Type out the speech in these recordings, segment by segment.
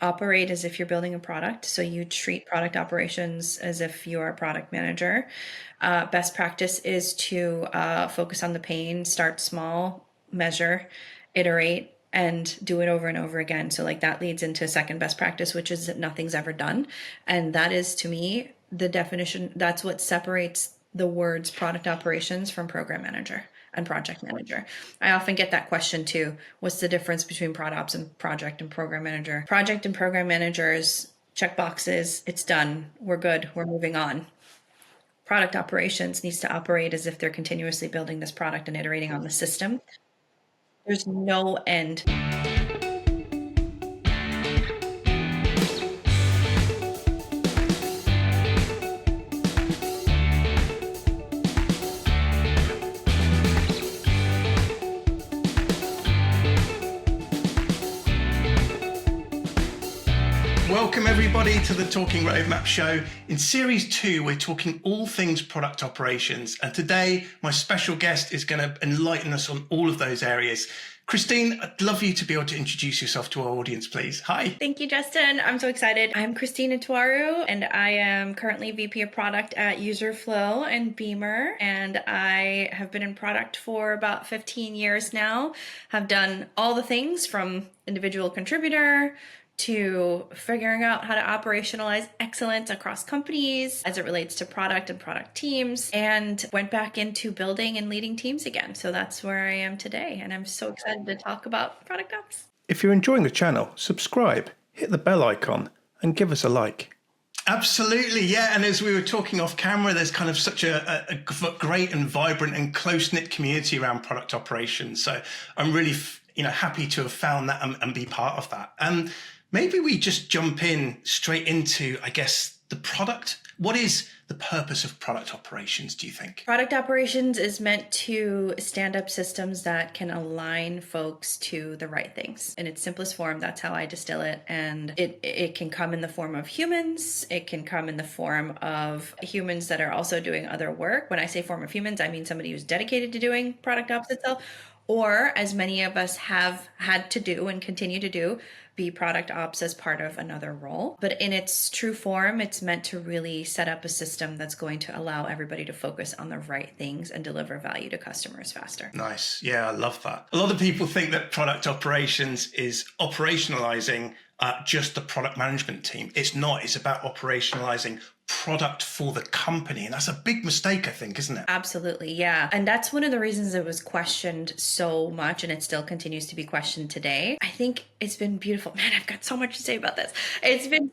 operate as if you're building a product. So you treat product operations as if you are a product manager. Best practice is to focus on the pain, start small, measure, iterate, and do it over and over again. So like that leads into second best practice, which is that nothing's ever done. And that is, to me, the definition. That's what separates the words product operations from program manager and project manager. I often get that question too. What's the difference between prod ops and project and program manager? Project and program managers check boxes. It's done. We're good. We're moving on. Product operations needs to operate as if they're continuously building this product and iterating on the system. There's no end. Welcome everybody to the Talking Roadmap show. In series 2, we're talking all things product operations. And today, my special guest is going to enlighten us on all of those areas. Christine, I'd love you to be able to introduce yourself to our audience, please. Hi. Thank you, Justin. I'm so excited. I'm Christine Itwaru, and I am currently VP of Product at UserFlow and Beamer. And I have been in product for about 15 years now. Have done all the things from individual contributor to figuring out how to operationalize excellence across companies as it relates to product and product teams, and went back into building and leading teams again. So that's where I am today. And I'm so excited to talk about product ops. If you're enjoying the channel, subscribe, hit the bell icon, and give us a like. Absolutely, yeah. And as we were talking off camera, there's kind of such a great and vibrant and close-knit community around product operations. So I'm really happy to have found that and be part of that. Maybe we just jump in straight into, I guess, the product. What is the purpose of product operations, do you think? Product operations is meant to stand up systems that can align folks to the right things. In its simplest form, that's how I distill it. And it can come in the form of humans. It can come in the form of humans that are also doing other work. When I say form of humans, I mean somebody who's dedicated to doing product ops itself, or as many of us have had to do and continue to do, be product ops as part of another role. But in its true form, it's meant to really set up a system that's going to allow everybody to focus on the right things and deliver value to customers faster. Nice. Yeah, I love that. A lot of people think that product operations is operationalizing just the product management team. It's not. It's about operationalizing product for the company. And that's a big mistake, I think, isn't it? Absolutely. Yeah. And that's one of the reasons it was questioned so much, and it still continues to be questioned today. I think it's been beautiful. Man, I've got so much to say about this. It's been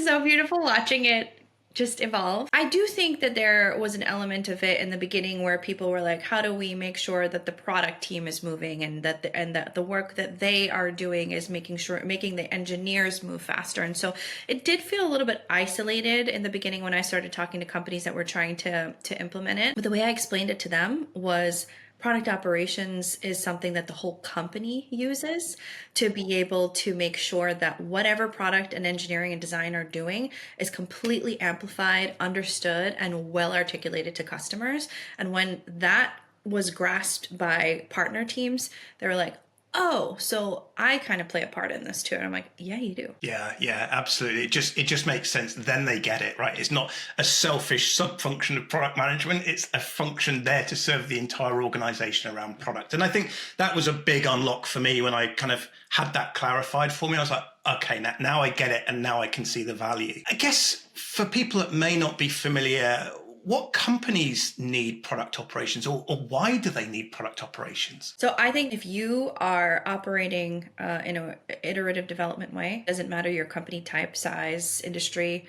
so beautiful watching it just evolve. I do think that there was an element of it in the beginning where people were like, how do we make sure that the product team is moving and that the work that they are doing is making the engineers move faster. And so it did feel a little bit isolated in the beginning when I started talking to companies that were trying to implement it. But the way I explained it to them was product operations is something that the whole company uses to be able to make sure that whatever product and engineering and design are doing is completely amplified, understood, and well articulated to customers. And when that was grasped by partner teams, they were like, oh, so I kind of play a part in this too. And I'm like, yeah, you do. Yeah, absolutely. It just makes sense. Then they get it, right? It's not a selfish sub-function of product management. It's a function there to serve the entire organization around product. And I think that was a big unlock for me when I kind of had that clarified for me. I was like, okay, now I get it. And now I can see the value. I guess for people that may not be familiar, what companies need product operations, or why do they need product operations? So I think if you are operating in an iterative development way, doesn't matter your company type, size, industry,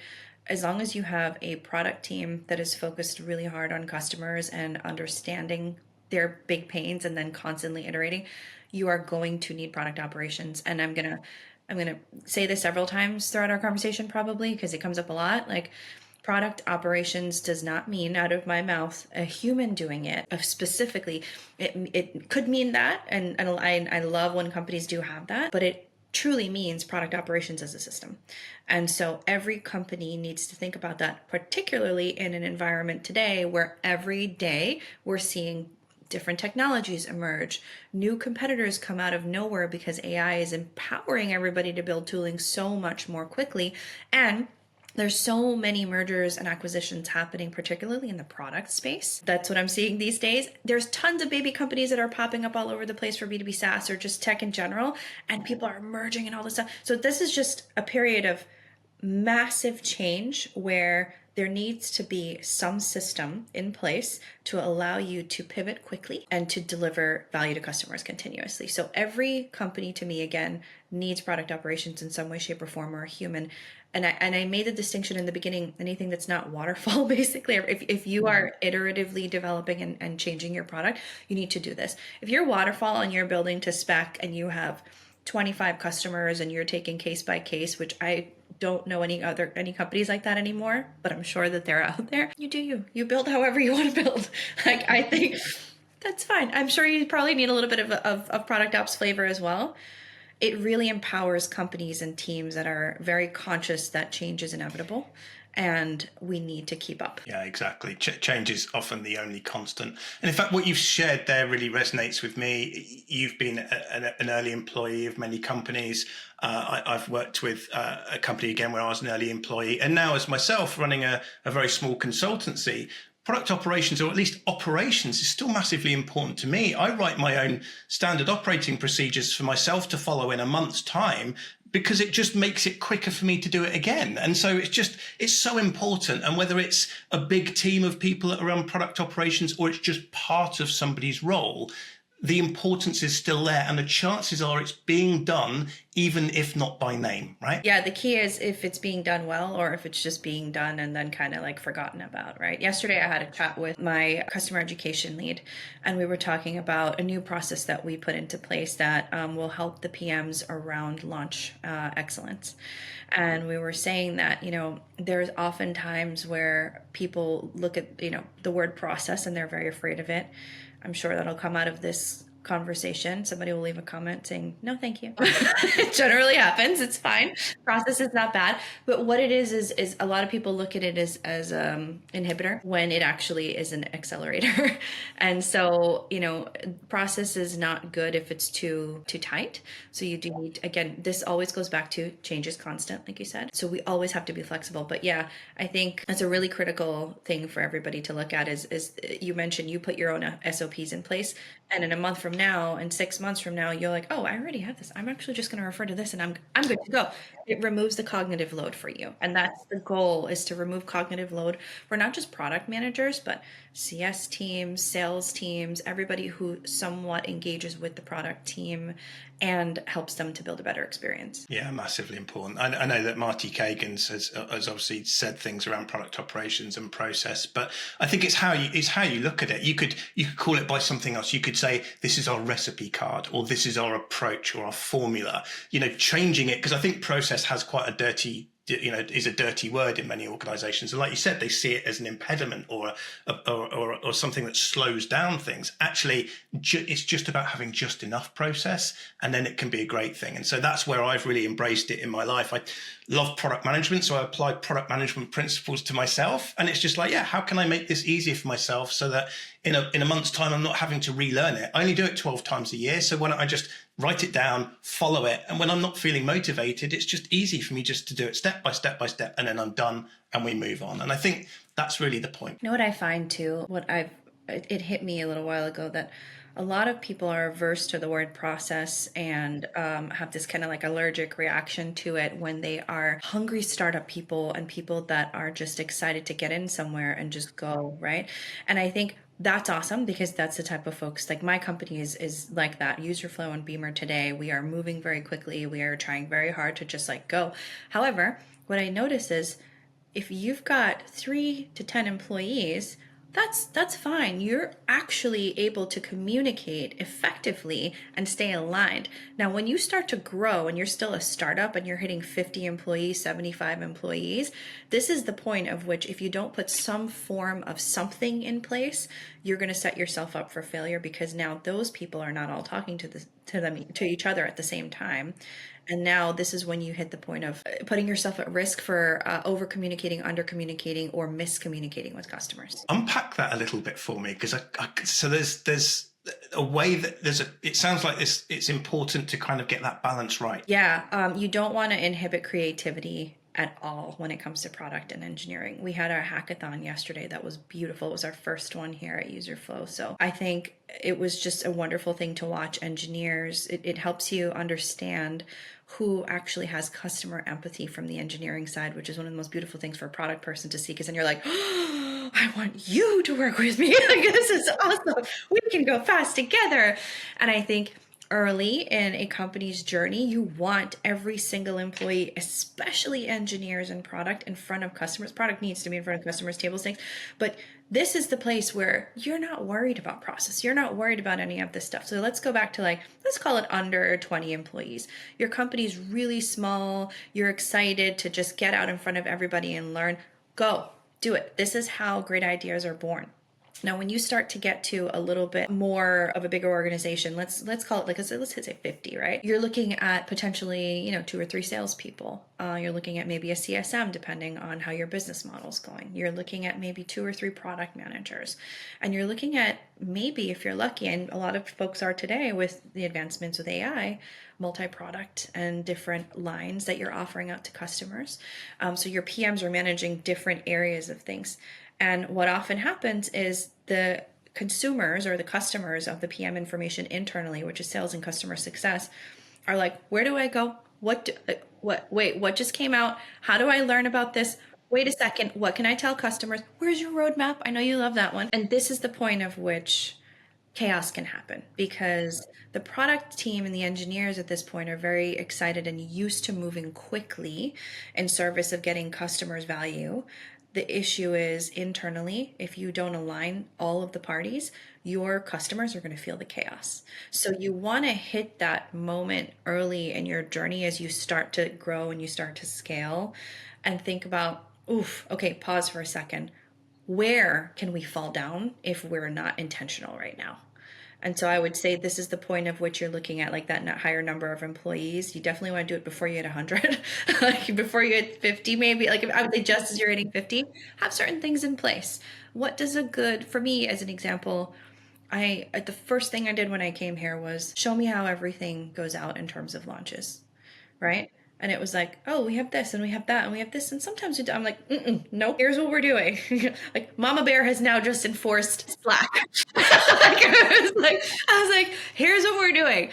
as long as you have a product team that is focused really hard on customers and understanding their big pains and then constantly iterating, you are going to need product operations. And I'm gonna say this several times throughout our conversation, probably, because it comes up a lot. Like, product operations does not mean, out of my mouth, a human doing it. Specifically, it could mean that, and I love when companies do have that, but it truly means product operations as a system. And so every company needs to think about that, particularly in an environment today where every day we're seeing different technologies emerge, new competitors come out of nowhere because AI is empowering everybody to build tooling so much more quickly. And there's so many mergers and acquisitions happening, particularly in the product space. That's what I'm seeing these days. There's tons of baby companies that are popping up all over the place for B2B SaaS or just tech in general, and people are merging and all this stuff. So this is just a period of massive change where there needs to be some system in place to allow you to pivot quickly and to deliver value to customers continuously. So every company, to me, again, needs product operations in some way, shape, or form, or a human. And I made the distinction in the beginning, anything that's not waterfall, basically, if you are iteratively developing and changing your product, you need to do this. If you're waterfall and you're building to spec and you have 25 customers and you're taking case by case, which I don't know any companies like that anymore, but I'm sure that they're out there. You build however you want to build. Like, I think that's fine. I'm sure you probably need a little bit of product ops flavor as well. It really empowers companies and teams that are very conscious that change is inevitable and we need to keep up. Yeah, exactly. Change is often the only constant. And in fact, what you've shared there really resonates with me. You've been an early employee of many companies. I've worked with a company, again, where I was an early employee. And now as myself running a very small consultancy, product operations, or at least operations, is still massively important to me. I write my own standard operating procedures for myself to follow in a month's time, because it just makes it quicker for me to do it again. And so it's so important. And whether it's a big team of people that run product operations or it's just part of somebody's role, the importance is still there. And the chances are it's being done, even if not by name, right? Yeah, the key is if it's being done well or if it's just being done and then kind of like forgotten about, right? Yesterday, I had a chat with my customer education lead, and we were talking about a new process that we put into place that will help the PMs around launch excellence. And we were saying that, there's often times where people look at, the word process and they're very afraid of it. I'm sure that'll come out of this conversation. Somebody will leave a comment saying, no, thank you. It generally happens. It's fine. Process is not bad. But what it is a lot of people look at it as inhibitor when it actually is an accelerator. And so, process is not good if it's too tight. So you do need, again, this always goes back to change is constant, like you said. So we always have to be flexible. But yeah, I think that's a really critical thing for everybody to look at is you mentioned you put your own SOPs in place, and in a month from now and 6 months from now, you're like, oh, I already have this. I'm actually just going to refer to this and I'm good to go. It removes the cognitive load for you. And that's the goal, is to remove cognitive load for not just product managers, but CS teams, sales teams, everybody who somewhat engages with the product team and helps them to build a better experience. Yeah, massively important. I know that Marty Kagan has obviously said things around product operations and process, but I think it's how you look at it. You could call it by something else. You could say this is our recipe card, or this is our approach or our formula. Changing it, because I think process has quite a dirty word in many organizations. And like you said, they see it as an impediment or something that slows down things. Actually, it's just about having just enough process, and then it can be a great thing. And so that's where I've really embraced it in my life. I love product management, so I apply product management principles to myself. And it's just like, how can I make this easier for myself so that in a month's time, I'm not having to relearn it. I only do it 12 times a year. So why don't I just write it down, follow it. And when I'm not feeling motivated, it's just easy for me just to do it step by step by step. And then I'm done and we move on. And I think that's really the point. What I find too, it hit me a little while ago that a lot of people are averse to the word process and have this kind of like allergic reaction to it when they are hungry startup people and people that are just excited to get in somewhere and just go, right? And I think that's awesome, because that's the type of folks, like my company is like that. Userflow and Beamer today, we are moving very quickly. We are trying very hard to just like go. However, what I notice is if you've got 3 to 10 employees, that's fine. You're actually able to communicate effectively and stay aligned. Now, when you start to grow and you're still a startup and you're hitting 50 employees, 75 employees, this is the point of which if you don't put some form of something in place, you're going to set yourself up for failure, because now those people are not all talking to each other at the same time. And now this is when you hit the point of putting yourself at risk for over-communicating, under-communicating, or miscommunicating with customers. Unpack that a little bit for me, because so there's a way that it sounds like it's important to kind of get that balance right. Yeah, you don't want to inhibit creativity at all when it comes to product and engineering. We had our hackathon yesterday that was beautiful. It was our first one here at Userflow. So I think it was just a wonderful thing to watch engineers. It helps you understand who actually has customer empathy from the engineering side, which is one of the most beautiful things for a product person to see, because then you're like, oh, I want you to work with me. Like, this is awesome. We can go fast together. And I think early in a company's journey, you want every single employee, especially engineers and product, in front of customers. Product needs to be in front of customers, table stakes. But this is the place where you're not worried about process. You're not worried about any of this stuff. So let's go back to, like, let's call it under 20 employees. Your company's really small. You're excited to just get out in front of everybody and learn. Go, do it. This is how great ideas are born. Now, when you start to get to a little bit more of a bigger organization, let's call it, like, let's say 50, right? You're looking at potentially, 2 or 3 salespeople. You're looking at maybe a CSM, depending on how your business model is going. You're looking at maybe 2 or 3 product managers. And you're looking at, maybe if you're lucky, and a lot of folks are today with the advancements with AI, multi-product and different lines that you're offering out to customers. So your PMs are managing different areas of things. And what often happens is the consumers or the customers of the PM information internally, which is sales and customer success, are like, where do I go? Wait, what just came out? How do I learn about this? Wait a second, what can I tell customers? Where's your roadmap? I know you love that one. And this is the point of which chaos can happen, because the product team and the engineers at this point are very excited and used to moving quickly in service of getting customers value. The issue is internally, if you don't align all of the parties, your customers are going to feel the chaos. So you want to hit that moment early in your journey as you start to grow and you start to scale, and think about, okay, pause for a second. Where can we fall down if we're not intentional right now? And so I would say this is the point of which you're looking at, like, that higher number of employees. You definitely want to do it before you hit 100, like before you hit 50, maybe. Like, I would say just as you're hitting 50, have certain things in place. What does for me, as an example, the first thing I did when I came here was show me how everything goes out in terms of launches, right? And it was like, oh, we have this and we have that and we have this. And sometimes I'm like, nope, here's what we're doing. Like, Mama Bear has now just enforced Slack. I was like, here's what we're doing.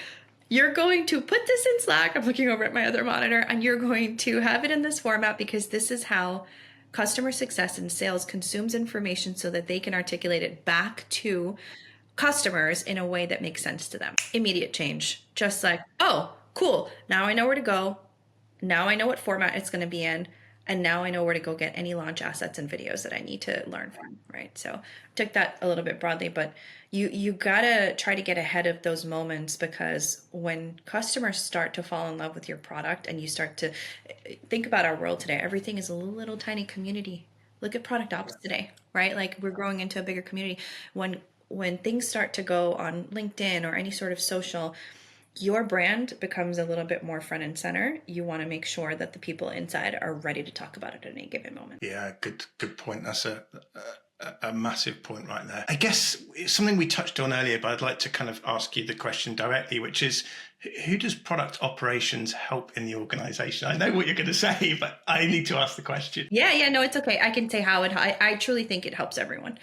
You're going to put this in Slack. I'm looking over at my other monitor, and you're going to have it in this format, because this is how customer success and sales consumes information so that they can articulate it back to customers in a way that makes sense to them. Immediate change. Just like, oh, cool. Now I know where to go. Now I know what format it's going to be in. And now I know where to go get any launch assets and videos that I need to learn from, right? So I took that a little bit broadly, but you got to try to get ahead of those moments, because when customers start to fall in love with your product and you start to think about our world today, everything is a little tiny community. Look at product ops today, right? Like, we're growing into a bigger community. When things start to go on LinkedIn or any sort of social, your brand becomes a little bit more front and center. You want to make sure that the people inside are ready to talk about it at any given moment. Yeah, good point. That's a massive point right there. I guess it's something we touched on earlier, but I'd like to kind of ask you the question directly, which is, who does product operations help in the organization? I know what you're going to say, but I need to ask the question. Yeah, no, it's okay. I can say how I truly think it helps everyone.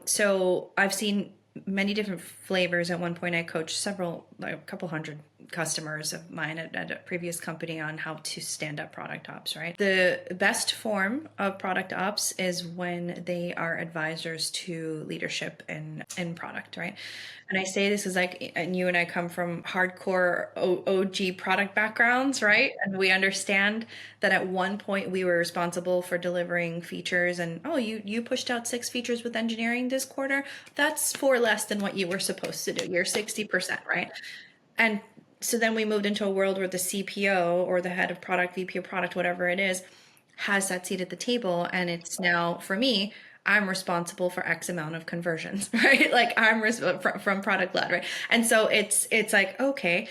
So I've seen many different flavors. At one point, I coached a couple hundred customers of mine at a previous company on how to stand up product ops, right? The best form of product ops is when they are advisors to leadership in product, right? And I say this is like, and you and I come from hardcore OG product backgrounds, right? And we understand that at one point we were responsible for delivering features, and you pushed out 6 features with engineering this quarter. That's 4 less than what you were supposed to do. You're 60%, right? And so then we moved into a world where the CPO or the head of product, VP of product, whatever it is, has that seat at the table. And it's now, for me, I'm responsible for X amount of conversions, right? Like, I'm from product led, right? And so it's like, okay,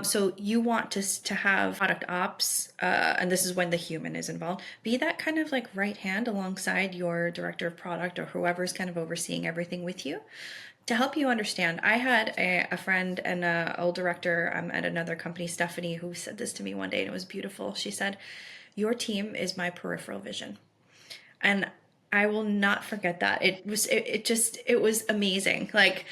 so you want to have product ops, and this is when the human is involved, be that kind of like right hand alongside your director of product or whoever's kind of overseeing everything with you, To help you understand, I had a friend and an old director at another company, Stephanie, who said this to me one day, and it was beautiful. She said, "Your team is my peripheral vision." And I will not forget that. It was amazing. Like,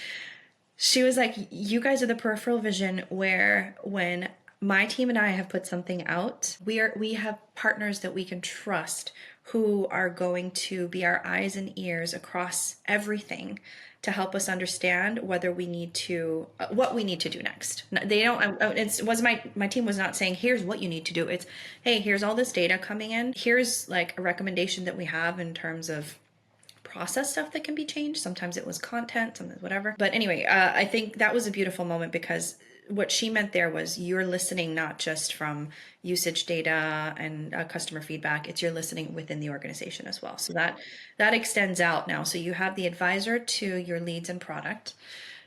she was like, "You guys are the peripheral vision where when my team and I have put something out, we have partners that we can trust who are going to be our eyes and ears across everything to help us understand whether we need to what we need to do next." They don't. It was my team was not saying, "Here's what you need to do." It's, "Hey, here's all this data coming in. Here's like a recommendation that we have in terms of process stuff that can be changed." Sometimes it was content, sometimes whatever. But anyway, I think that was a beautiful moment, because what she meant there was you're listening not just from usage data and customer feedback, it's you're listening within the organization as well. So that extends out now. So you have the advisor to your leads and product,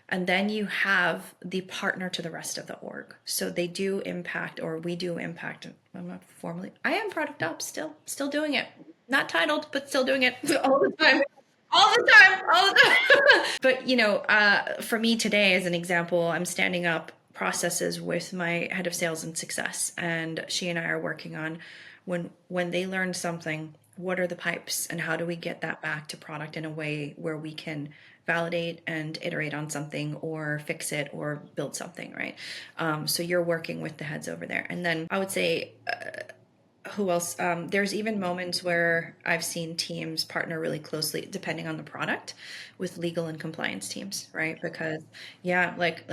and then you have the partner to the rest of the org. So they do impact, or we do impact. I'm not formally, I am product ops still doing it. Not titled, but still doing it all the time. All the time. But, for me today, as an example, I'm standing up processes with my head of sales and success. And she and I are working on when they learn something, what are the pipes and how do we get that back to product in a way where we can validate and iterate on something or fix it or build something, right? So you're working with the heads over there. And then I would say, who else? There's even moments where I've seen teams partner really closely, depending on the product, with legal and compliance teams, right? Because yeah, like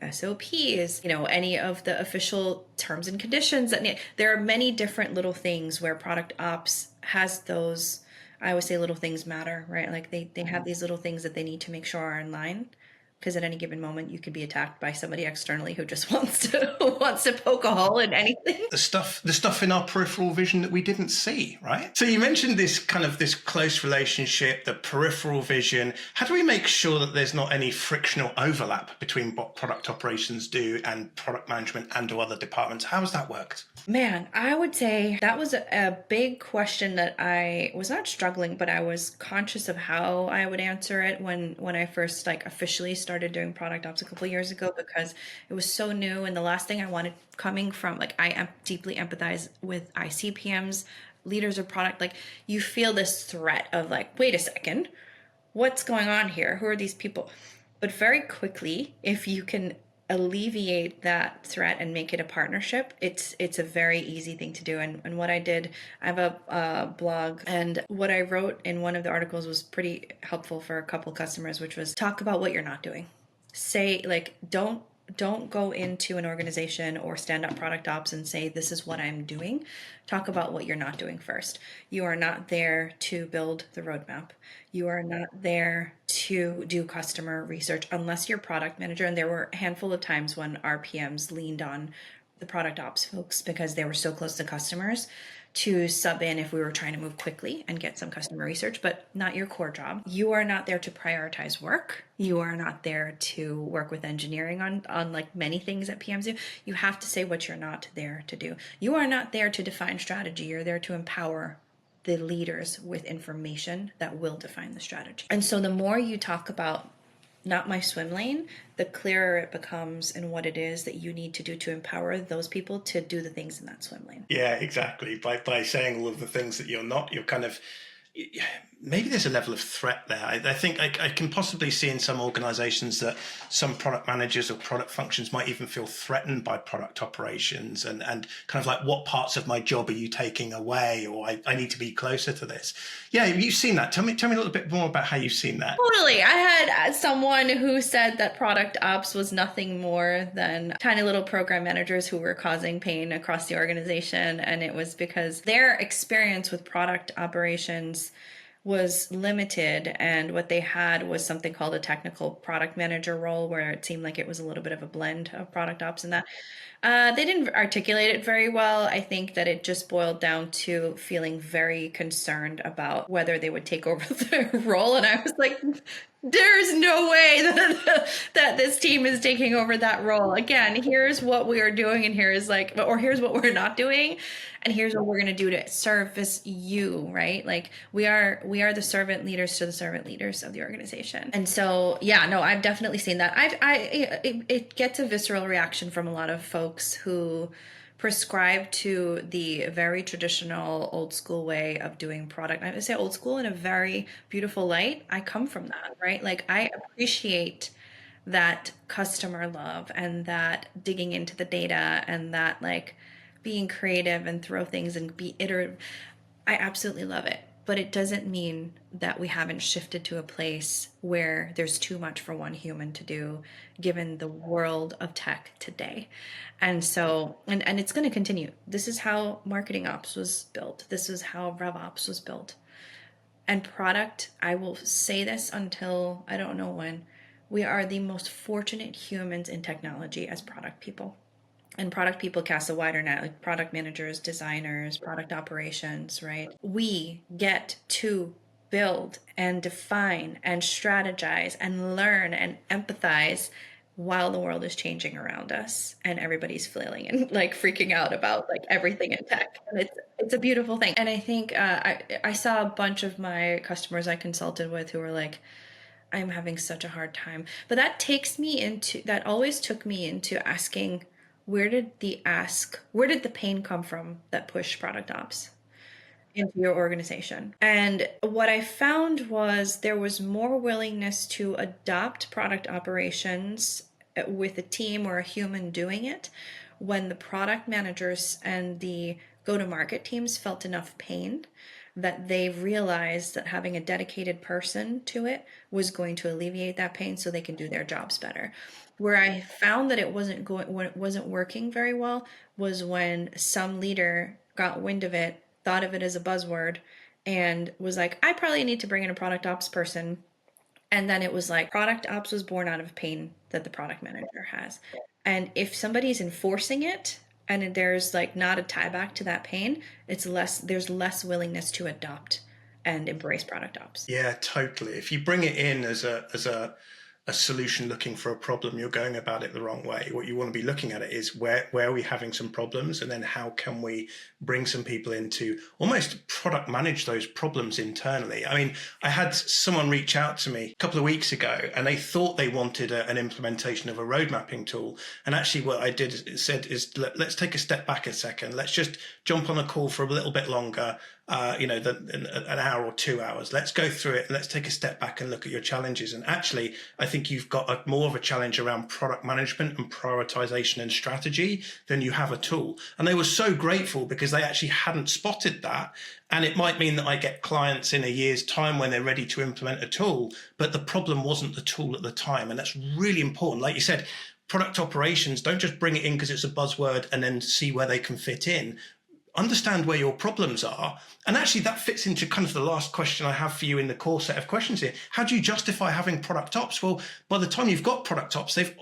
SOPs, any of the official terms and conditions there are many different little things where product ops has those. I always say little things matter, right? Like they have these little things that they need to make sure are in line, because at any given moment you could be attacked by somebody externally who just wants to poke a hole in anything. The stuff in our peripheral vision that we didn't see, right? So you mentioned this close relationship, the peripheral vision. How do we make sure that there's not any frictional overlap between what product operations do and product management and or other departments? How has that worked? Man, I would say that was a big question that I was not struggling, but I was conscious of how I would answer it when I first officially started doing product ops a couple of years ago, because it was so new. And the last thing I wanted, coming from I deeply empathize with ICPMs, leaders of product, you feel this threat of wait a second, what's going on here? Who are these people? But very quickly, if you can alleviate that threat and make it a partnership, it's a very easy thing to do. And what I did, I have a blog, and what I wrote in one of the articles was pretty helpful for a couple customers, which was talk about what you're not doing. Say don't go into an organization or stand up product ops and say, this is what I'm doing. Talk about what you're not doing first. You are not there to build the roadmap. You are not there to do customer research unless you're product manager. And there were a handful of times when our PMs leaned on the product ops folks because they were so close to customers to sub in if we were trying to move quickly and get some customer research, but not your core job. You are not there to prioritize work. You are not there to work with engineering on many things that PMs do. You have to say what you're not there to do. You are not there to define strategy. You're there to empower the leaders with information that will define the strategy. And so the more you talk about not my swim lane, the clearer it becomes in what it is that you need to do to empower those people to do the things in that swim lane. Yeah, exactly. By saying all of the things that you're not, you're kind of, maybe there's a level of threat there. I think I can possibly see in some organizations that some product managers or product functions might even feel threatened by product operations and kind of what parts of my job are you taking away, or I need to be closer to this. Yeah, you've seen that. Tell me a little bit more about how you've seen that. Totally. I had someone who said that product ops was nothing more than tiny little program managers who were causing pain across the organization. And it was because their experience with product operations was limited, and what they had was something called a technical product manager role, where it seemed like it was a little bit of a blend of product ops and that. They didn't articulate it very well. I think that it just boiled down to feeling very concerned about whether they would take over the role. And I was like, There's no way that this team is taking over that role. Again, here's what we are doing, and here's here's what we're not doing, and here's what we're going to do to service you, right? Like we are the servant leaders to the servant leaders of the organization. And so, yeah, no, I've definitely seen that. It gets a visceral reaction from a lot of folks who prescribe to the very traditional old school way of doing product. I would say old school in a very beautiful light. I come from that, right? Like I appreciate that customer love and that digging into the data and that like being creative and throw things and be iterative. I absolutely love it. But it doesn't mean that we haven't shifted to a place where there's too much for one human to do, given the world of tech today. And so, and it's going to continue. This is how marketing ops was built. This is how RevOps was built. And product, I will say this until I don't know when, we are the most fortunate humans in technology as product people. And product people cast a wider net, like product managers, designers, product operations, right? We get to build and define and strategize and learn and empathize while the world is changing around us and everybody's flailing and like freaking out about like everything in tech. And it's a beautiful thing. And I think I saw a bunch of my customers I consulted with who were like, I'm having such a hard time. But that always took me into asking, where did the pain come from that pushed product ops into your organization? And what I found was there was more willingness to adopt product operations with a team or a human doing it when the product managers and the go-to-market teams felt enough pain that they realized that having a dedicated person to it was going to alleviate that pain so they can do their jobs better. Where I found that it wasn't working very well was when some leader got wind of it, thought of it as a buzzword, and was like, I probably need to bring in a product ops person. And then it was like product ops was born out of pain that the product manager has. And if somebody's enforcing it and there's like not a tie back to that pain, there's less willingness to adopt and embrace product ops. Yeah, totally. If you bring it in as a solution looking for a problem, you're going about it the wrong way. What you want to be looking at it is where are we having some problems, and then how can we bring some people in to almost product manage those problems internally. I mean, I had someone reach out to me a couple of weeks ago and they thought they wanted an implementation of a road mapping tool. And actually what I said is, let's take a step back a second. Let's just jump on a call for a little bit longer, an hour or 2 hours. Let's go through it and let's take a step back and look at your challenges. And actually, I think you've got more of a challenge around product management and prioritization and strategy than you have a tool. And they were so grateful because they actually hadn't spotted that. And it might mean that I get clients in a year's time when they're ready to implement a tool, but the problem wasn't the tool at the time. And that's really important. Like you said, product operations, don't just bring it in because it's a buzzword and then see where they can fit in. Understand where your problems are. And actually that fits into kind of the last question I have for you in the core set of questions here. How do you justify having product ops? Well, by the time you've got product ops, they've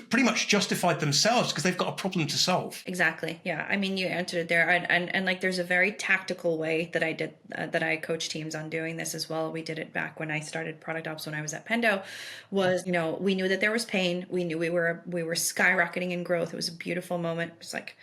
pretty much justified themselves because they've got a problem to solve. Exactly. Yeah. I mean, you answered it there. And like, there's a very tactical way that I did, that I coach teams on doing this as well. We did it back when I started product ops when I was at Pendo, was, we knew that there was pain. We knew we were skyrocketing in growth. It was a beautiful moment. It was like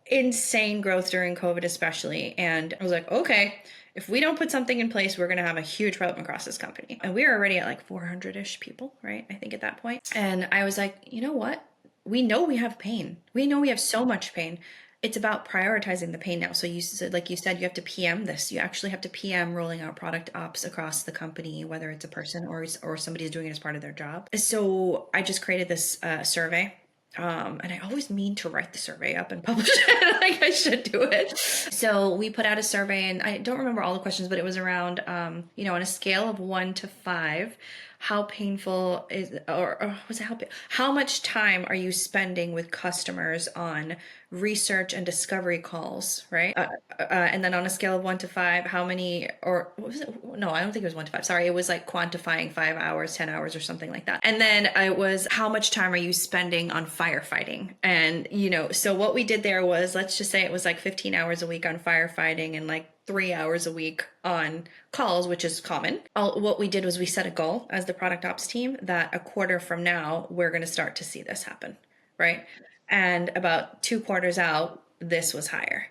insane growth during COVID, especially. And I was like, okay, if we don't put something in place, we're going to have a huge problem across this company. And we were already at like 400-ish people, right? I think at that point. And I was like, you know what? We know we have pain. We know we have so much pain. It's about prioritizing the pain now. So you said, you have to PM this. You actually have to PM rolling out product ops across the company, whether it's a person or somebody's doing it as part of their job. So I just created this survey. And I always mean to write the survey up and publish it. Like I should do it. So we put out a survey, and I don't remember all the questions, but it was around, on a scale of 1 to 5, how painful is, or was it how much time are you spending with customers on research and discovery calls, right? And then on a scale of 1 to 5, how many, or what was it? No, I don't think it was 1 to 5. Sorry. It was like quantifying 5 hours, 10 hours or something like that. And then it was, how much time are you spending on firefighting? And, so what we did there was, let's just say it was like 15 hours a week on firefighting and like 3 hours a week on calls, which is common. What we did was we set a goal as the product ops team that a quarter from now, we're going to start to see this happen, right? And about 2 quarters out, this was higher.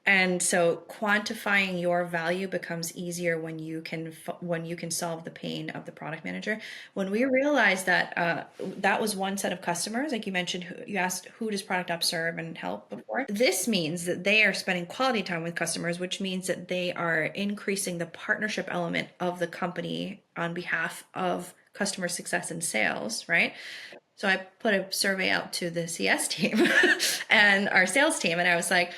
And so quantifying your value becomes easier when you can solve the pain of the product manager. When we realized that that was one set of customers, like you mentioned, you asked who does product ops serve and help before. This means that they are spending quality time with customers, which means that they are increasing the partnership element of the company on behalf of customer success and sales, right? So I put a survey out to the CS team and our sales team, and I was like,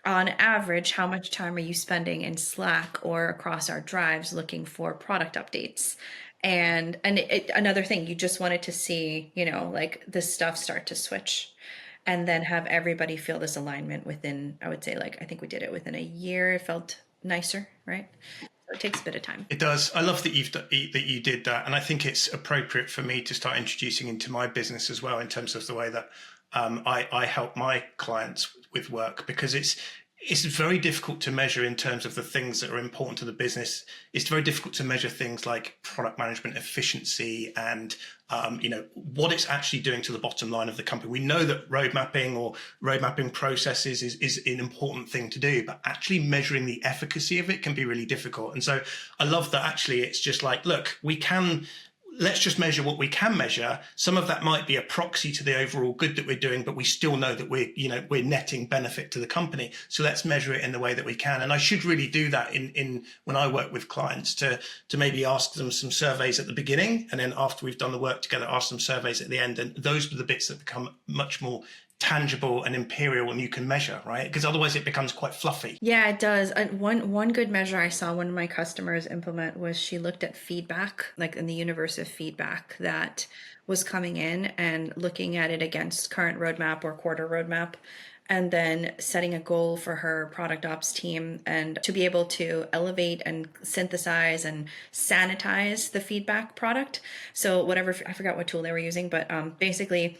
on average, how much time are you spending in Slack or across our drives looking for product updates? And another thing, you just wanted to see, like this stuff start to switch, and then have everybody feel this alignment within, I would say, like, I think we did it within a year. It felt nicer, right? So it takes a bit of time. It does. I love that you did that, and I think it's appropriate for me to start introducing into my business as well, in terms of the way that I help my clients with work, because it's very difficult to measure in terms of the things that are important to the business. It's very difficult to measure things like product management efficiency and what it's actually doing to the bottom line of the company. We know that road mapping processes is an important thing to do, but actually measuring the efficacy of it can be really difficult. And so I love that actually it's just like, look, let's just measure what we can measure. Some of that might be a proxy to the overall good that we're doing, but we still know that we're netting benefit to the company. So let's measure it in the way that we can. And I should really do that in when I work with clients, to maybe ask them some surveys at the beginning, and then after we've done the work together, ask them surveys at the end. And those are the bits that become much more tangible and imperial, and you can measure, right? Because otherwise it becomes quite fluffy. Yeah, it does. One good measure I saw one of my customers implement was she looked at feedback, like in the universe of feedback that was coming in, and looking at it against current roadmap or quarter roadmap, and then setting a goal for her product ops team, and to be able to elevate and synthesize and sanitize the feedback product. So whatever, I forgot what tool they were using, but basically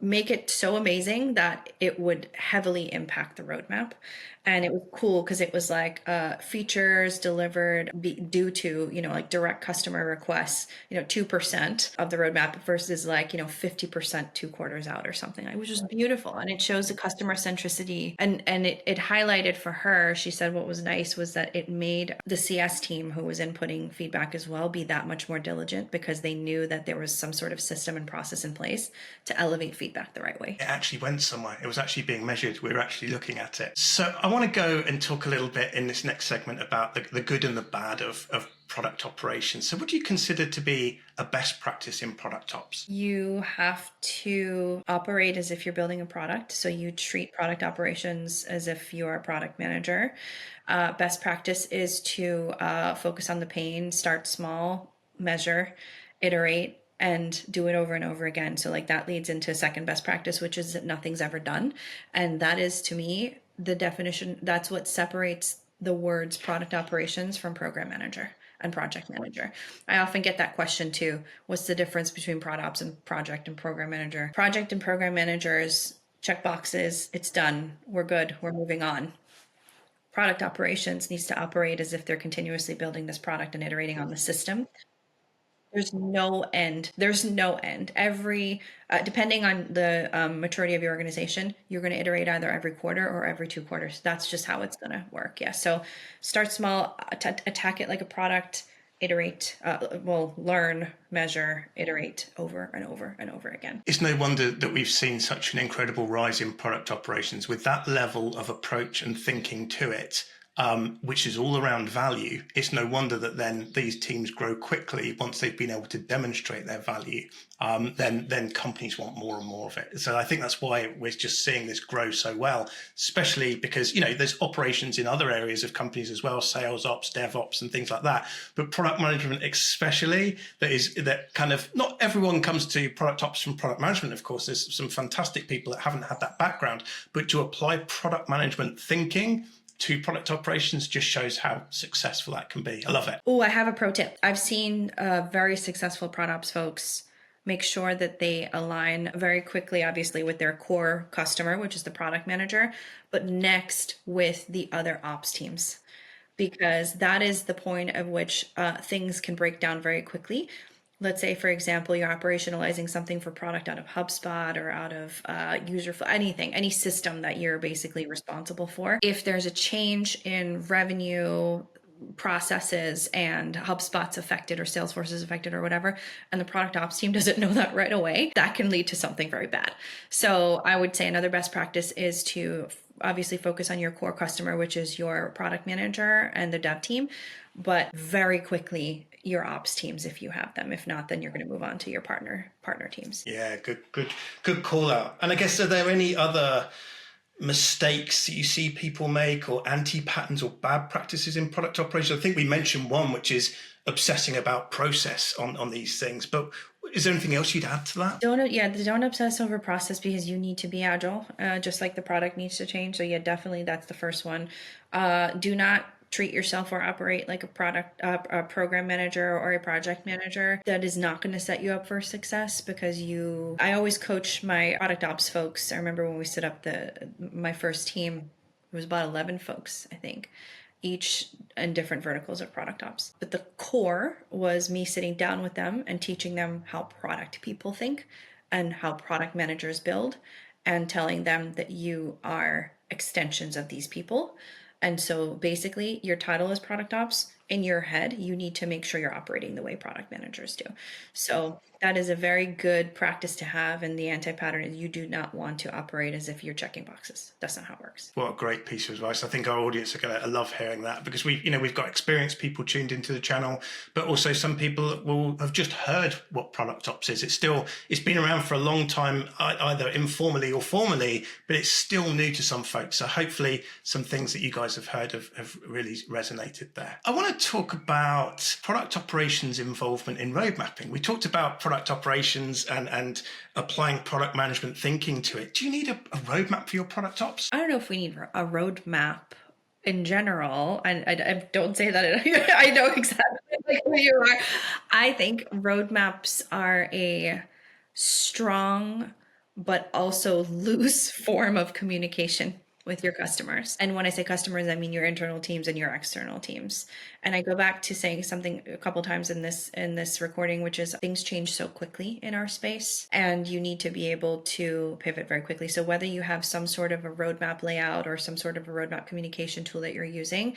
make it so amazing that it would heavily impact the roadmap. And it was cool because it was like features delivered due to, like direct customer requests, 2% of the roadmap versus like, 50% 2 quarters out or something. It was just beautiful. And it shows the customer centricity. And it highlighted for her, she said what was nice was that it made the CS team, who was inputting feedback as well, be that much more diligent, because they knew that there was some sort of system and process in place to elevate feedback the right way. It actually went somewhere. It was actually being measured. We were actually looking at it. So I want to go and talk a little bit in this next segment about the good and the bad of product operations. So what do you consider to be a best practice in product ops? You have to operate as if you're building a product. So you treat product operations as if you're a product manager. Best practice is to focus on the pain, start small, measure, iterate, and do it over and over again. So like that leads into second best practice, which is that nothing's ever done. And that is, to me, the definition. That's what separates the words product operations from program manager and project manager. I often get that question too. What's the difference between product ops and project and program manager? Project and program managers check boxes. It's done. We're good. We're moving on. Product operations needs to operate as if they're continuously building this product and iterating on the system. There's no end. There's no end. Depending on the maturity of your organization, you're going to iterate either every quarter or every 2 quarters. That's just how it's going to work. Yeah. So start small, attack it like a product, iterate, learn, measure, iterate over and over and over again. It's no wonder that we've seen such an incredible rise in product operations with that level of approach and thinking to it. which is all around value, it's no wonder that then these teams grow quickly once they've been able to demonstrate their value. Then companies want more and more of it. So I think that's why we're just seeing this grow so well, especially because, there's operations in other areas of companies as well, sales ops, DevOps, and things like that. But product management, especially, that kind of, not everyone comes to product ops from product management. Of course, there's some fantastic people that haven't had that background, but to apply product management thinking to product operations just shows how successful that can be. I love it. Oh, I have a pro tip. I've seen very successful product ops folks make sure that they align very quickly, obviously, with their core customer, which is the product manager, but next with the other ops teams, because that is the point at which things can break down very quickly. Let's say, for example, you're operationalizing something for product out of HubSpot or out of any system that you're basically responsible for. If there's a change in revenue processes and HubSpot's affected or Salesforce is affected or whatever, and the product ops team doesn't know that right away, that can lead to something very bad. So I would say another best practice is to obviously focus on your core customer, which is your product manager and the dev team, but very quickly your ops teams if you have them. If not, then you're going to move on to your partner teams. Yeah, good call out. And I guess, are there any other mistakes that you see people make, or anti-patterns or bad practices in product operations? I think we mentioned one, which is obsessing about process on these things, but is there anything else you'd add to that? Don't obsess over process, because you need to be agile, just like the product needs to change. So yeah, definitely that's the first one. Do not treat yourself or operate like a program manager or a project manager. That is not going to set you up for success, because I always coach my product ops folks. I remember when we set up my first team, it was about 11 folks, I think, each in different verticals of product ops. But the core was me sitting down with them and teaching them how product people think and how product managers build, and telling them that you are extensions of these people. And so basically your title is product ops. In your head, you need to make sure you're operating the way product managers do. So that is a very good practice to have. And the anti-pattern is you do not want to operate as if you're checking boxes. That's not how it works. What a great piece of advice. I think our audience are going to love hearing that, because we've got experienced people tuned into the channel, but also some people will have just heard what product ops is. It's been around for a long time, either informally or formally, but it's still new to some folks. So hopefully some things that you guys have heard have really resonated there. I want to talk about product operations involvement in road mapping. We talked about product operations and applying product management thinking to it. Do you need a roadmap for your product ops? I don't know if we need a roadmap in general. And I don't say that. I know exactly like who you are. I think roadmaps are a strong but also loose form of communication with your customers. And when I say customers, I mean your internal teams and your external teams. And I go back to saying something a couple times in this recording, which is things change so quickly in our space, and you need to be able to pivot very quickly. So whether you have some sort of a roadmap layout or some sort of a roadmap communication tool that you're using,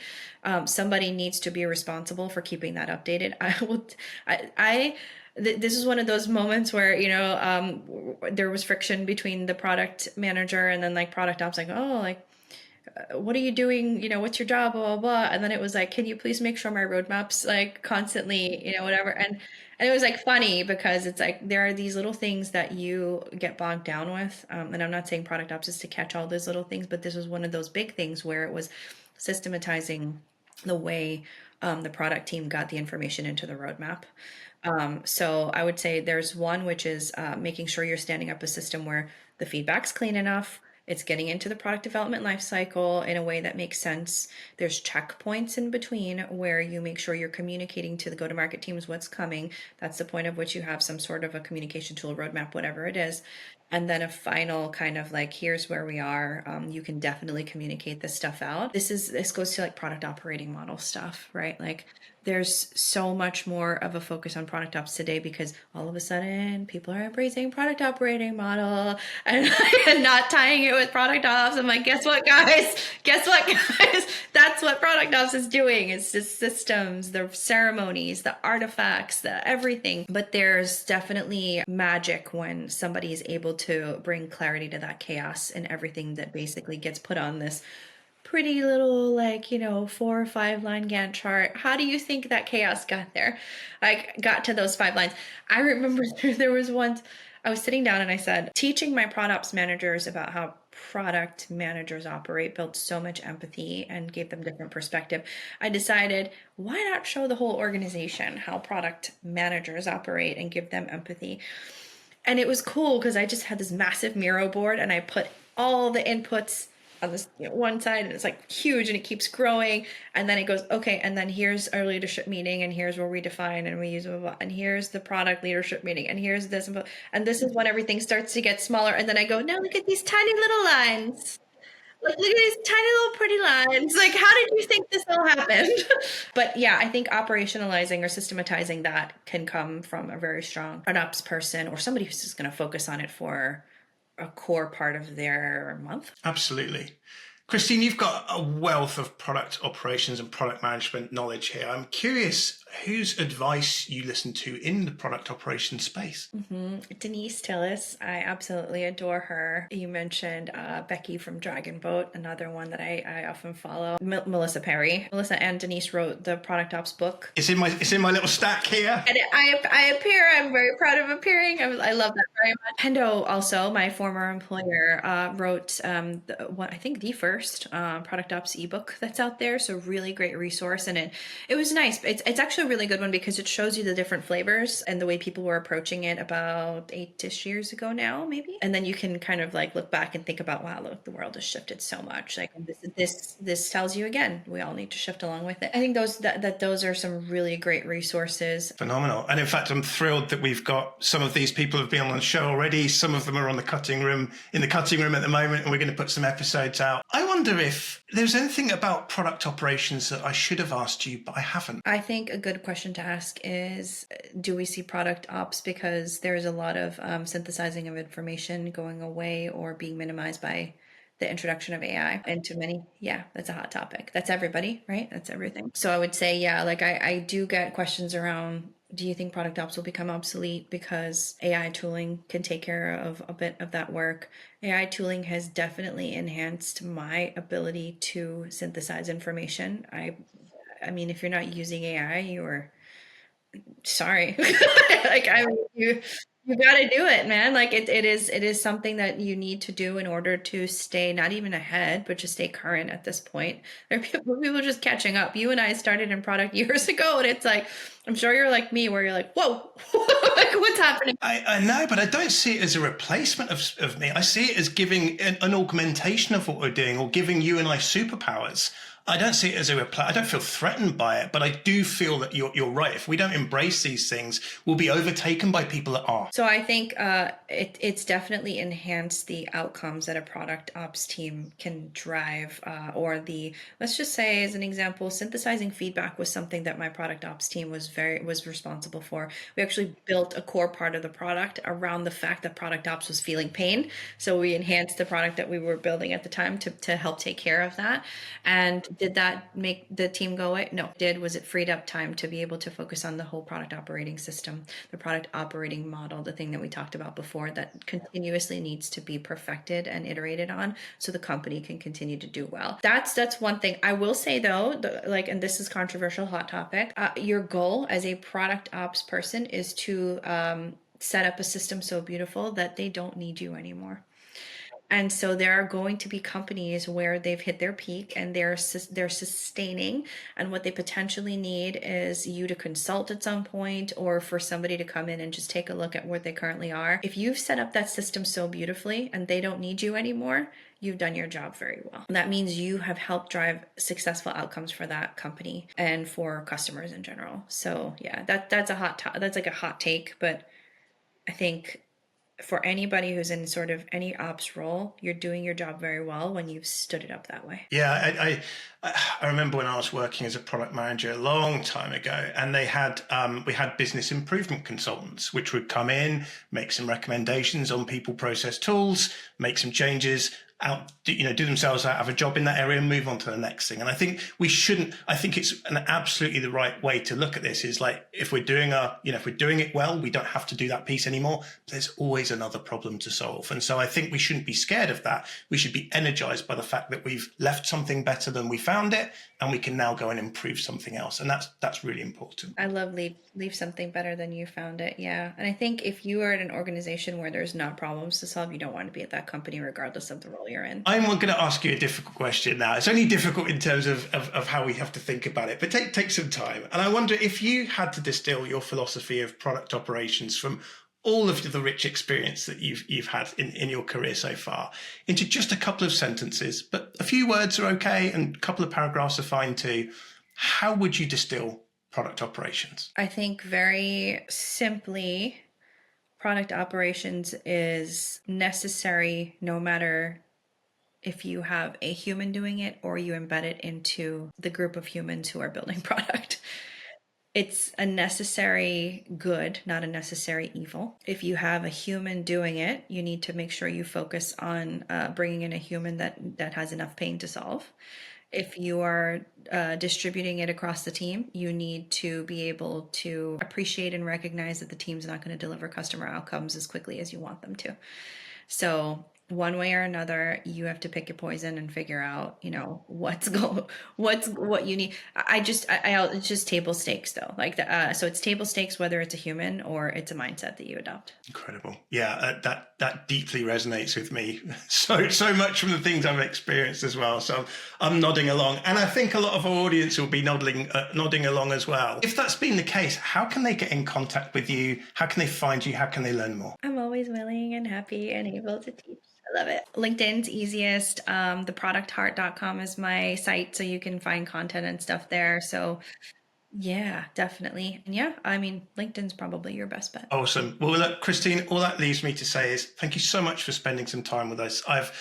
somebody needs to be responsible for keeping that updated. This is one of those moments where, there was friction between the product manager and then like product ops, like, oh, like, what are you doing? What's your job? Blah, blah, blah. And then it was like, can you please make sure my roadmaps like constantly, whatever. And it was like funny, because it's like, there are these little things that you get bogged down with. And I'm not saying product ops is to catch all those little things, but this was one of those big things where it was systematizing the way the product team got the information into the roadmap. So I would say there's one, which is making sure you're standing up a system where the feedback's clean enough. It's getting into the product development lifecycle in a way that makes sense. There's checkpoints in between where you make sure you're communicating to the go-to-market teams what's coming. That's the point of which you have some sort of a communication tool, roadmap, whatever it is. And then a final kind of like, here's where we are. You can definitely communicate this stuff out. This goes to like product operating model stuff, right? Like there's so much more of a focus on product ops today, because all of a sudden people are embracing product operating model and not tying it with product ops. I'm like, guess what, guys? That's what product ops is doing. It's the systems, the ceremonies, the artifacts, the everything. But there's definitely magic when somebody is able to bring clarity to that chaos and everything that basically gets put on this pretty little, like, 4 or 5 line Gantt chart. How do you think that chaos got there? Like, got to those 5 lines. I remember there was once I was sitting down and I said, teaching my product ops managers about how product managers operate built so much empathy and gave them different perspective. I decided, why not show the whole organization how product managers operate and give them empathy? And it was cool because I just had this massive Miro board and I put all the inputs on this one side, and it's like huge and it keeps growing. And then it goes, okay, and then here's our leadership meeting, and here's where we define and we use blah, blah, blah, and here's the product leadership meeting, and here's this, and this is when everything starts to get smaller. And then I go, now look at these tiny little lines. Like, look at these tiny little pretty lines. Like, how did you think this all happened? But yeah, I think operationalizing or systematizing that can come from a very strong ops person or somebody who's just going to focus on it for a core part of their month. Absolutely. Christine, you've got a wealth of product operations and product management knowledge here. I'm curious whose advice you listen to in the product operations space. Denise Tillis, I absolutely adore her. You mentioned Becky from Dragon Boat, another one that I often follow. Melissa Perry. Melissa and Denise wrote the Product Ops book. It's in my little stack here. And I appear. I'm very proud of appearing. I love that very much. Pendo, also my former employer, wrote I think the first Product Ops ebook that's out there. So really great resource, and it was nice. It's actually a really good one because it shows you the different flavors and the way people were approaching it about 8-ish years ago now, maybe. And then you can kind of like look back and think about, wow, look, the world has shifted so much. Like this tells you again, we all need to shift along with it. I think those are some really great resources. Phenomenal. And in fact, I'm thrilled that we've got some of these people who've been on the show already. Some of them are in the cutting room at the moment, and we're going to put some episodes out. I wonder if there's anything about product operations that I should have asked you, but I haven't. I think a good question to ask is, do we see product ops? Because there's a lot of synthesizing of information going away or being minimized by the introduction of AI into many. Yeah, that's a hot topic. That's everybody, right? That's everything. So I would say, yeah, like I do get questions around, do you think product ops will become obsolete because AI tooling can take care of a bit of that work? AI tooling has definitely enhanced my ability to synthesize information. I mean, if you're not using AI, you're sorry. You got to do it, man. Like it is something that you need to do in order to stay not even ahead, but just stay current at this point. There are people just catching up. You and I started in product years ago, and it's like, I'm sure you're like me, where you're like, whoa, like what's happening? I know, but I don't see it as a replacement of me. I see it as giving an augmentation of what we're doing, or giving you and I superpowers. I don't see it as I don't feel threatened by it, but I do feel that you're right. If we don't embrace these things, we'll be overtaken by people that are. So I think it's definitely enhanced the outcomes that a product ops team can drive, let's just say, as an example, synthesizing feedback was something that my product ops team was responsible for. We actually built a core part of the product around the fact that product ops was feeling pain. So we enhanced the product that we were building at the time to help take care of that. And did that make the team go away? No. It freed up time to be able to focus on the whole product operating system, the product operating model, the thing that we talked about before that continuously needs to be perfected and iterated on so the company can continue to do well. That's one thing. I will say though, and this is controversial, hot topic, your goal as a product ops person is to set up a system so beautiful that they don't need you anymore. And so there are going to be companies where they've hit their peak and they're sustaining, and what they potentially need is you to consult at some point, or for somebody to come in and just take a look at where they currently are. If you've set up that system so beautifully and they don't need you anymore, you've done your job very well. And that means you have helped drive successful outcomes for that company and for customers in general. So yeah, that's like a hot take, but I think for anybody who's in sort of any ops role, you're doing your job very well when you've stood it up that way. Yeah, I remember when I was working as a product manager a long time ago, and we had business improvement consultants, which would come in, make some recommendations on people, process, tools, make some changes, do themselves out, have a job in that area and move on to the next thing. And I think I think it's absolutely the right way to look at this is like, if we're doing it well, we don't have to do that piece anymore. There's always another problem to solve. And so I think we shouldn't be scared of that. We should be energized by the fact that we've left something better than we found it, and we can now go and improve something else. And that's really important. I love leave something better than you found it. Yeah. And I think if you are at an organization where there's not problems to solve, you don't want to be at that company regardless of the role you're in. I'm going to ask you a difficult question now. It's only difficult in terms of how we have to think about it, but take some time. And I wonder if you had to distill your philosophy of product operations from all of the rich experience that you've had in your career so far into just a couple of sentences, but a few words are okay and a couple of paragraphs are fine too. How would you distill product operations? I think very simply, product operations is necessary no matter if you have a human doing it or you embed it into the group of humans who are building product. It's a necessary good, not a necessary evil. If you have a human doing it, you need to make sure you focus on bringing in a human that has enough pain to solve. If you are distributing it across the team, you need to be able to appreciate and recognize that the team's not going to deliver customer outcomes as quickly as you want them to. So one way or another, you have to pick your poison and figure out, what you need. It's just table stakes though. So it's table stakes, whether it's a human or it's a mindset that you adopt. Incredible. Yeah. That deeply resonates with me. So much from the things I've experienced as well. So I'm nodding along, and I think a lot of our audience will be nodding along as well. If that's been the case, how can they get in contact with you? How can they find you? How can they learn more? I'm always willing and happy and able to teach. I love it. LinkedIn's easiest. Theproductheart.com is my site, so you can find content and stuff there. So yeah, definitely. And yeah, I mean, LinkedIn's probably your best bet. Awesome. Well, look, Christine, all that leaves me to say is thank you so much for spending some time with us. I've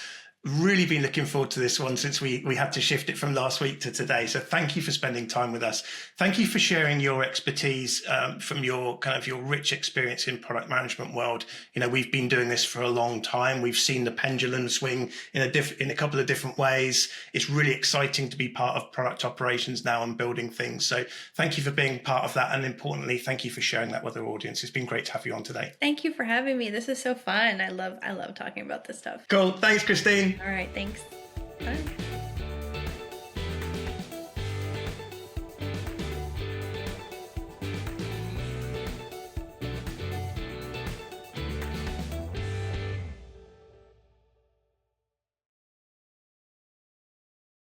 really been looking forward to this one since we had to shift it from last week to today. So thank you for spending time with us. Thank you for sharing your expertise from your rich experience in product management world. We've been doing this for a long time. We've seen the pendulum swing in a couple of different ways. It's really exciting to be part of product operations now and building things. So thank you for being part of that. And importantly, thank you for sharing that with our audience. It's been great to have you on today. Thank you for having me. This is so fun. I love talking about this stuff. Cool. Thanks, Christine. All right. Thanks. Bye.